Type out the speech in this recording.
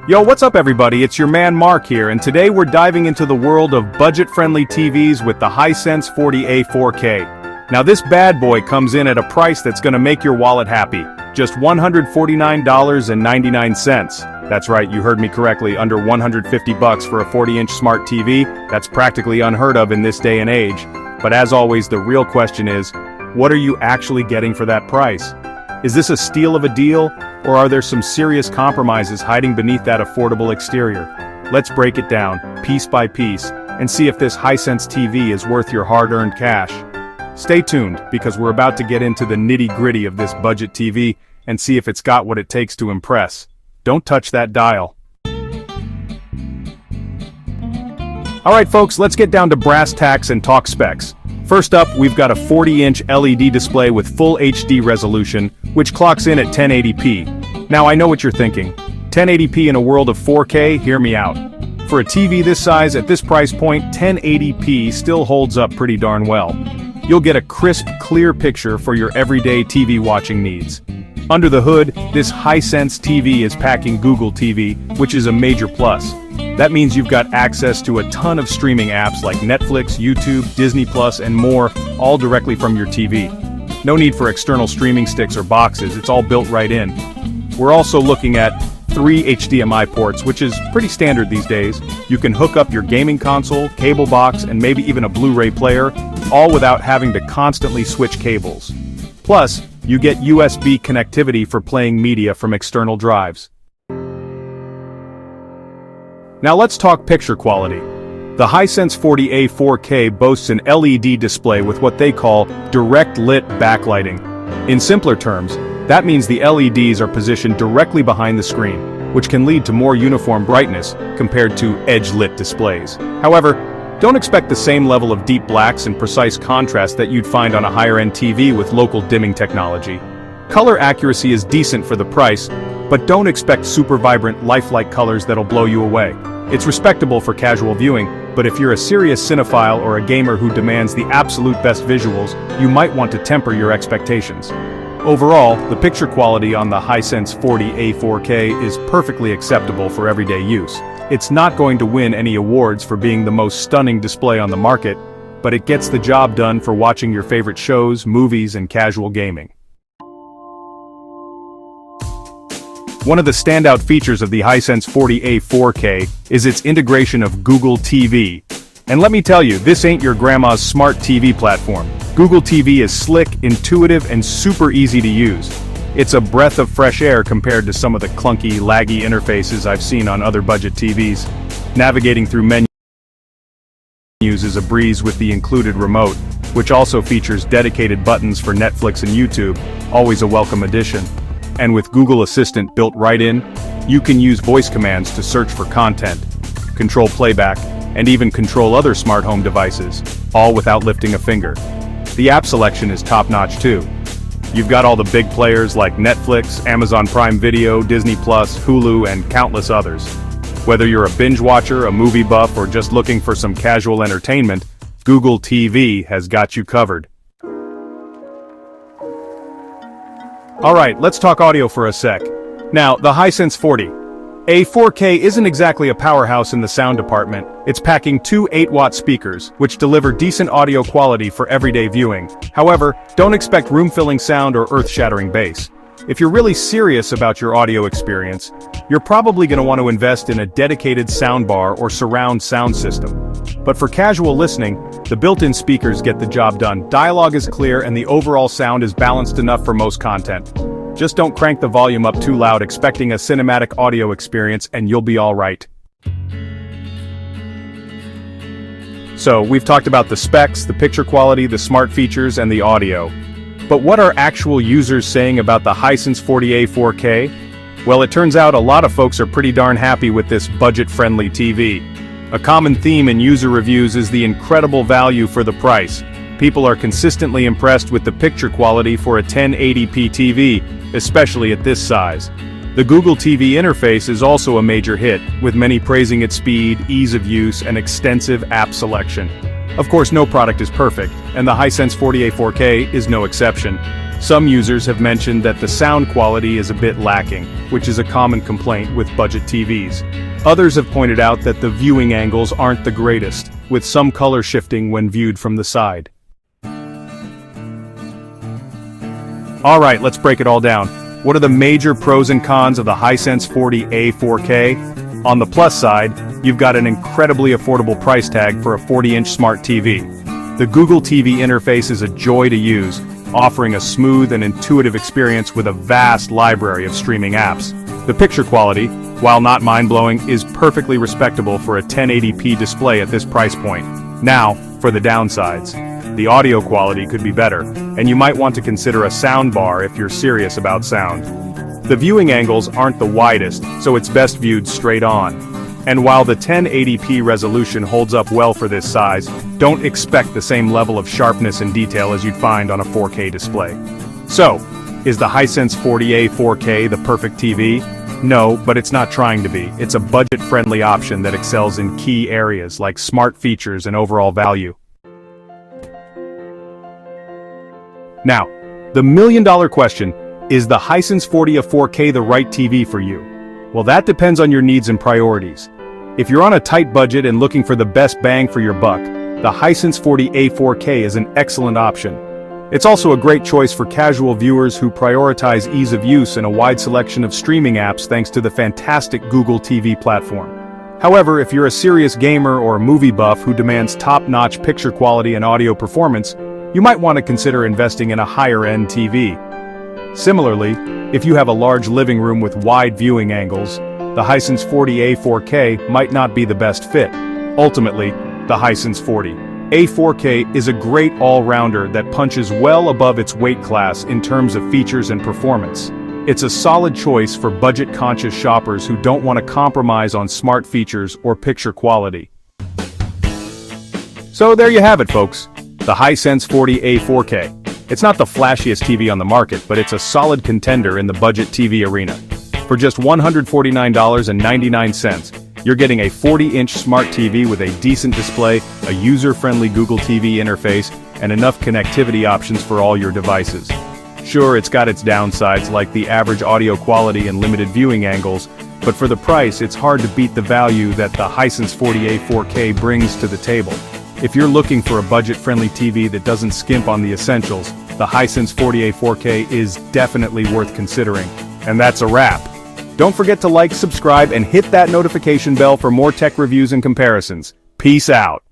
Yo, what's up everybody, it's your man Mark here, and today we're diving into the world of budget-friendly TVs with the Hisense 40A 4K. Now this bad boy comes in at a price that's gonna make your wallet happy. Just $149.99. That's right, you heard me correctly, under 150 bucks for a 40-inch smart TV. That's practically unheard of in this day and age. But as always, the real question is, what are you actually getting for that price? Is this a steal of a deal, or are there some serious compromises hiding beneath that affordable exterior? Let's break it down, piece by piece, and see if this Hisense TV is worth your hard-earned cash. Stay tuned, because we're about to get into the nitty-gritty of this budget TV and see if it's got what it takes to impress. Don't touch that dial. Alright folks, let's get down to brass tacks and talk specs. First up, we've got a 40-inch LED display with full HD resolution, which clocks in at 1080p. Now I know what you're thinking. 1080p in a world of 4K? Hear me out. For a TV this size at this price point, 1080p still holds up pretty darn well. You'll get a crisp, clear picture for your everyday TV watching needs. Under the hood, this Hisense TV is packing Google TV, which is a major plus. That means you've got access to a ton of streaming apps like Netflix, YouTube, Disney+, and more, all directly from your TV. No need for external streaming sticks or boxes, it's all built right in. We're also looking at 3 HDMI ports, which is pretty standard these days. You can hook up your gaming console, cable box, and maybe even a Blu-ray player, all without having to constantly switch cables. Plus, you get USB connectivity for playing media from external drives. Now let's talk picture quality. The Hisense 40A 4K boasts an LED display with what they call direct lit backlighting. In simpler terms, that means the LEDs are positioned directly behind the screen, which can lead to more uniform brightness compared to edge-lit displays. However, don't expect the same level of deep blacks and precise contrast that you'd find on a higher-end TV with local dimming technology. Color accuracy is decent for the price, but don't expect super vibrant, lifelike colors that'll blow you away. It's respectable for casual viewing, but if you're a serious cinephile or a gamer who demands the absolute best visuals, you might want to temper your expectations. Overall, the picture quality on the Hisense 40A 4K is perfectly acceptable for everyday use. It's not going to win any awards for being the most stunning display on the market, but it gets the job done for watching your favorite shows, movies, and casual gaming. One of the standout features of the Hisense 40A 4K is its integration of Google TV. And let me tell you, this ain't your grandma's smart TV platform. Google TV is slick, intuitive, and super easy to use. It's a breath of fresh air compared to some of the clunky, laggy interfaces I've seen on other budget TVs. Navigating through menus is a breeze with the included remote, which also features dedicated buttons for Netflix and YouTube, always a welcome addition. And with Google Assistant built right in, you can use voice commands to search for content, control playback, and even control other smart home devices, all without lifting a finger. The app selection is top-notch too. You've got all the big players like Netflix, Amazon Prime Video, Disney+, Hulu, and countless others. Whether you're a binge watcher, a movie buff, or just looking for some casual entertainment, Google TV has got you covered. Alright, let's talk audio for a sec. Now, the Hisense 40A 4K isn't exactly a powerhouse in the sound department. It's packing 2 8-watt speakers, which deliver decent audio quality for everyday viewing. However, don't expect room-filling sound or earth-shattering bass. If you're really serious about your audio experience, you're probably going to want to invest in a dedicated soundbar or surround sound system. But for casual listening, the built-in speakers get the job done. Dialogue is clear and the overall sound is balanced enough for most content. Just don't crank the volume up too loud expecting a cinematic audio experience and you'll be all right. So, we've talked about the specs, the picture quality, the smart features, and the audio. But what are actual users saying about the Hisense 40A 4K? Well, it turns out a lot of folks are pretty darn happy with this budget-friendly TV. A common theme in user reviews is the incredible value for the price. People are consistently impressed with the picture quality for a 1080p TV, especially at this size. The Google TV interface is also a major hit, with many praising its speed, ease of use, and extensive app selection. Of course, no product is perfect, and the Hisense 40A 4K is no exception. Some users have mentioned that the sound quality is a bit lacking, which is a common complaint with budget TVs. Others have pointed out that the viewing angles aren't the greatest, with some color shifting when viewed from the side. Alright, let's break it all down. What are the major pros and cons of the Hisense 40A 4K? On the plus side, you've got an incredibly affordable price tag for a 40-inch smart TV. The Google TV interface is a joy to use, offering a smooth and intuitive experience with a vast library of streaming apps. The picture quality, while not mind-blowing, is perfectly respectable for a 1080p display at this price point. Now, for the downsides. The audio quality could be better, and you might want to consider a sound bar if you're serious about sound. The viewing angles aren't the widest, so it's best viewed straight on. And while the 1080p resolution holds up well for this size, don't expect the same level of sharpness and detail as you'd find on a 4K display. So, is the Hisense 40A 4K the perfect TV? No, but it's not trying to be. It's a budget-friendly option that excels in key areas like smart features and overall value. Now, the million-dollar question, is the Hisense 40A 4K the right TV for you? Well, that depends on your needs and priorities. If you're on a tight budget and looking for the best bang for your buck, the Hisense 40A 4K is an excellent option. It's also a great choice for casual viewers who prioritize ease of use and a wide selection of streaming apps thanks to the fantastic Google TV platform. However, if you're a serious gamer or movie buff who demands top-notch picture quality and audio performance, you might want to consider investing in a higher-end TV. Similarly, if you have a large living room with wide viewing angles, the Hisense 40A 4K might not be the best fit. Ultimately, the Hisense 40A 4K is a great all-rounder that punches well above its weight class in terms of features and performance. It's a solid choice for budget-conscious shoppers who don't want to compromise on smart features or picture quality. So there you have it, folks. The Hisense 40A 4K. It's not the flashiest TV on the market, but it's a solid contender in the budget TV arena. For just $149.99, you're getting a 40-inch smart TV with a decent display, a user-friendly Google TV interface, and enough connectivity options for all your devices. Sure, it's got its downsides like the average audio quality and limited viewing angles, but for the price, it's hard to beat the value that the Hisense 40A 4K brings to the table. If you're looking for a budget-friendly TV that doesn't skimp on the essentials, the Hisense 40A 4K is definitely worth considering. And that's a wrap. Don't forget to like, subscribe, and hit that notification bell for more tech reviews and comparisons. Peace out.